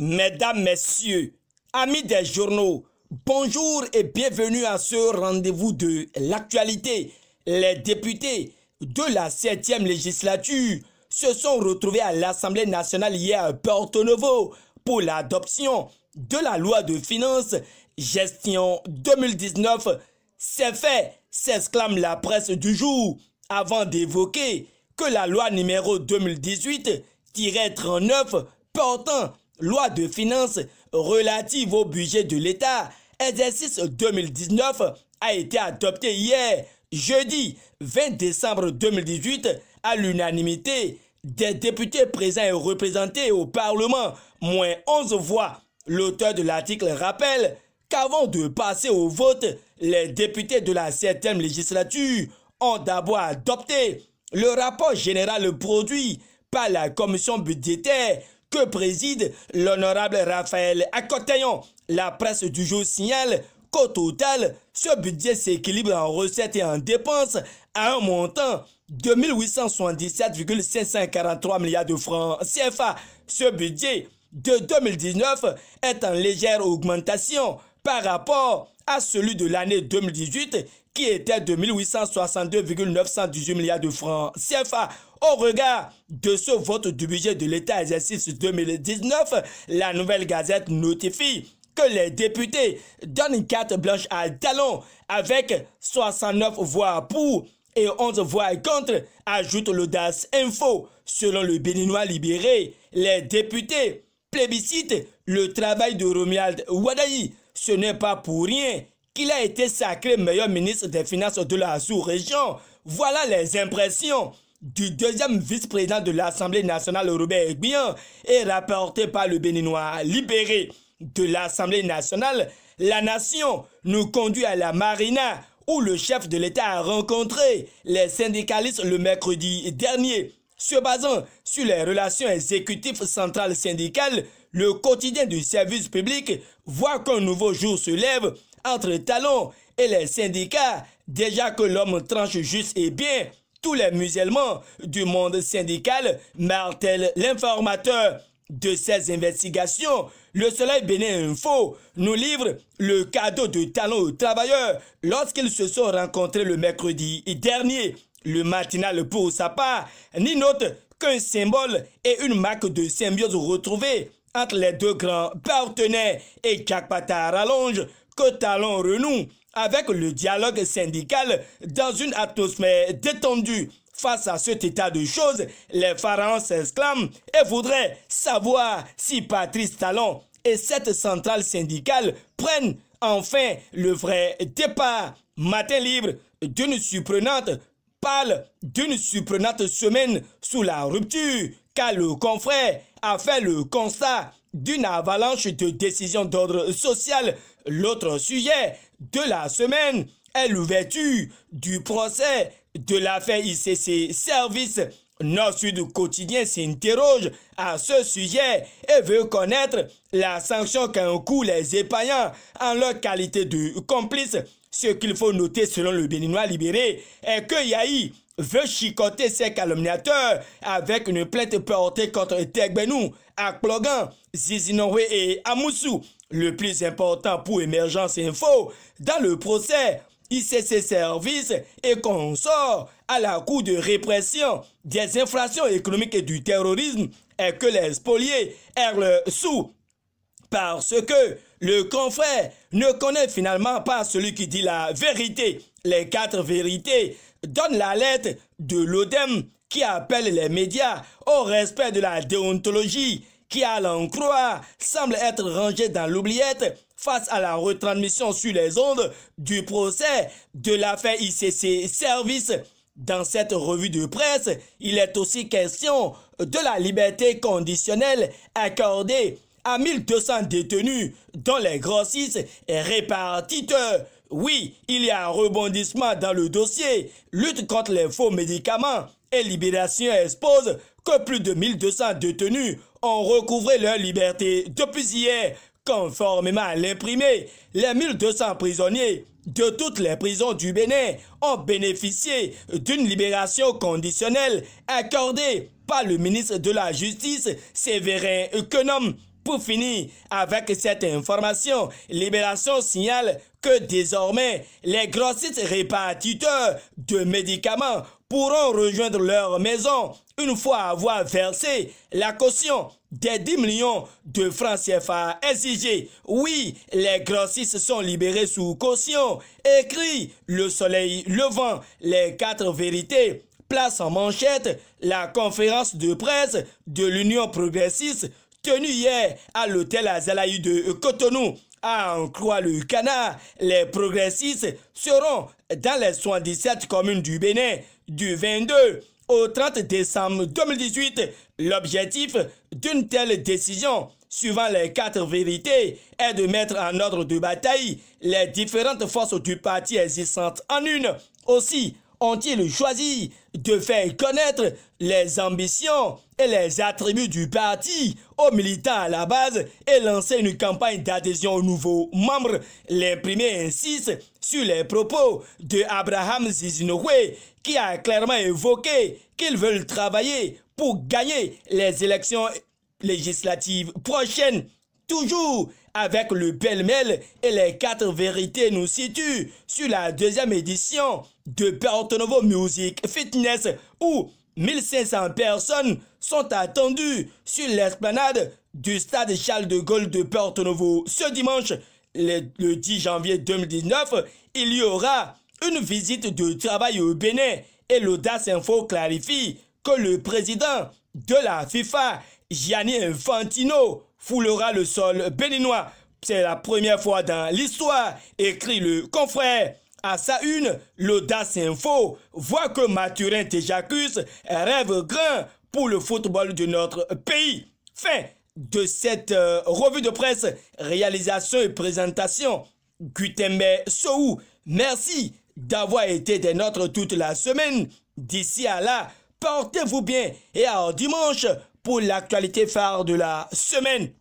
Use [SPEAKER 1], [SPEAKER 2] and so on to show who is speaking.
[SPEAKER 1] Mesdames, Messieurs, amis des journaux, bonjour et bienvenue à ce rendez-vous de l'actualité. Les députés de la 7e législature se sont retrouvés à l'Assemblée nationale hier à Porto Novo pour l'adoption de la loi de finances gestion 2019. C'est fait, s'exclame la presse du jour, avant d'évoquer que la loi numéro 2018-39 portant loi de finances relative au budget de l'État, exercice 2019, a été adoptée hier, jeudi 20 décembre 2018, à l'unanimité des députés présents et représentés au Parlement, moins 11 voix. L'auteur de l'article rappelle qu'avant de passer au vote, les députés de la 7e législature ont d'abord adopté le rapport général produit par la commission budgétaire que préside l'honorable Raphaël Akotaion. La presse du jour signale qu'au total, ce budget s'équilibre en recettes et en dépenses à un montant de 1877,543 milliards de francs CFA. Ce budget de 2019 est en légère augmentation par rapport à celui de l'année 2018 qui était de 1862,918 milliards de francs CFA. Au regard de ce vote du budget de l'État exercice 2019, la Nouvelle Gazette notifie que les députés donnent une carte blanche à Talon avec 69 voix pour et 11 voix contre, ajoute l'Audace Info. Selon le Béninois libéré, les députés plébiscitent le travail de Romuald Wadayi. Ce n'est pas pour rien qu'il a été sacré meilleur ministre des Finances de la sous-région. Voilà les impressions du deuxième vice-président de l'Assemblée nationale, Robert Egbian, et rapporté par le Béninois libéré de l'Assemblée nationale. La nation nous conduit à la Marina, où le chef de l'État a rencontré les syndicalistes le mercredi dernier. Se basant sur les relations exécutives centrales syndicales, le quotidien du service public voit qu'un nouveau jour se lève entre Talon et les syndicats. Déjà que l'homme tranche juste et bien, tous les musulmans du monde syndical martèlent l'informateur de ces investigations. Le Soleil Bénin Info nous livre le cadeau de Talon aux travailleurs lorsqu'ils se sont rencontrés le mercredi dernier. Le matinal pour sa part n'y note qu'un symbole et une marque de symbiose retrouvée entre les deux grands partenaires, et Jakpata rallonge que Talon renoue avec le dialogue syndical dans une atmosphère détendue. Face à cet état de choses, les pharaons s'exclament et voudraient savoir si Patrice Talon et cette centrale syndicale prennent enfin le vrai départ. Matin libre parle d'une surprenante semaine sous la rupture, car le confrère a fait le constat d'une avalanche de décisions d'ordre social. L'autre sujet de la semaine est l'ouverture du procès de l'affaire ICC Service. Nord-Sud Quotidien s'interroge à ce sujet et veut connaître la sanction qu'encourent les épargnants en leur qualité de complices. Ce qu'il faut noter selon le Béninois libéré est que Yahi veut chicoter ses calomniateurs avec une plainte portée contre Tegbenou, Akplogan, Zizinoué et Amoussou. Le plus important pour Émergence Info, dans le procès ICC Service et consort à la Cour de répression des infractions économiques et du terrorisme, est que les spoliés errent sous. Parce que le confrère ne connaît finalement pas celui qui dit la vérité. Les 4 vérités donnent la lettre de l'ODEM qui appelle les médias au respect de la déontologie qui, à l'en croire, semble être rangée dans l'oubliette face à la retransmission sur les ondes du procès de l'affaire ICC Service. Dans cette revue de presse, il est aussi question de la liberté conditionnelle accordée à 1200 détenus, dont les grossistes et répartiteurs. Oui, il y a un rebondissement dans le dossier. Lutte contre les faux médicaments et Libération expose que plus de 1200 détenus ont recouvré leur liberté depuis hier. Conformément à l'imprimé, les 1200 prisonniers de toutes les prisons du Bénin ont bénéficié d'une libération conditionnelle accordée par le ministre de la Justice, Séverin Quenom. Pour finir avec cette information, Libération signale que désormais, les grossistes répartiteurs de médicaments pourront rejoindre leur maison une fois avoir versé la caution des 10 millions de francs CFA exigés. Oui, les grossistes sont libérés sous caution. Écrit Le Soleil Levant, les 4 vérités. Place en manchette la conférence de presse de l'Union progressiste tenue hier à l'hôtel Azalaï de Cotonou. À en croire le Canard, les progressistes seront dans les 77 communes du Bénin du 22 au 30 décembre 2018. L'objectif d'une telle décision, suivant les 4 vérités, est de mettre en ordre de bataille les différentes forces du parti existantes en une. Aussi, ont-ils choisi de faire connaître les ambitions et les attributs du parti aux militants à la base et lancer une campagne d'adhésion aux nouveaux membres. L'imprimé insiste sur les propos de Abraham Zizinoué qui a clairement évoqué qu'ils veulent travailler pour gagner les élections législatives prochaines. Toujours avec le pêle-mêle et les 4 vérités nous situent sur la 2e édition de Porto Novo Music Fitness où 1500 personnes sont attendues sur l'esplanade du stade Charles de Gaulle de Porto Novo. Ce dimanche, le 10 janvier 2019, il y aura une visite de travail au Bénin et l'Audace Info clarifie que le président de la FIFA, Gianni Infantino, foulera le sol béninois. C'est la première fois dans l'histoire, écrit le confrère. À sa une, l'Audace Info voit que Mathurin Tejakus rêve grand pour le football de notre pays. Fin de cette revue de presse, réalisation et présentation, Gutembe Sohou. Merci d'avoir été des nôtres toute la semaine. D'ici à là, portez-vous bien et à dimanche pour l'actualité phare de la semaine.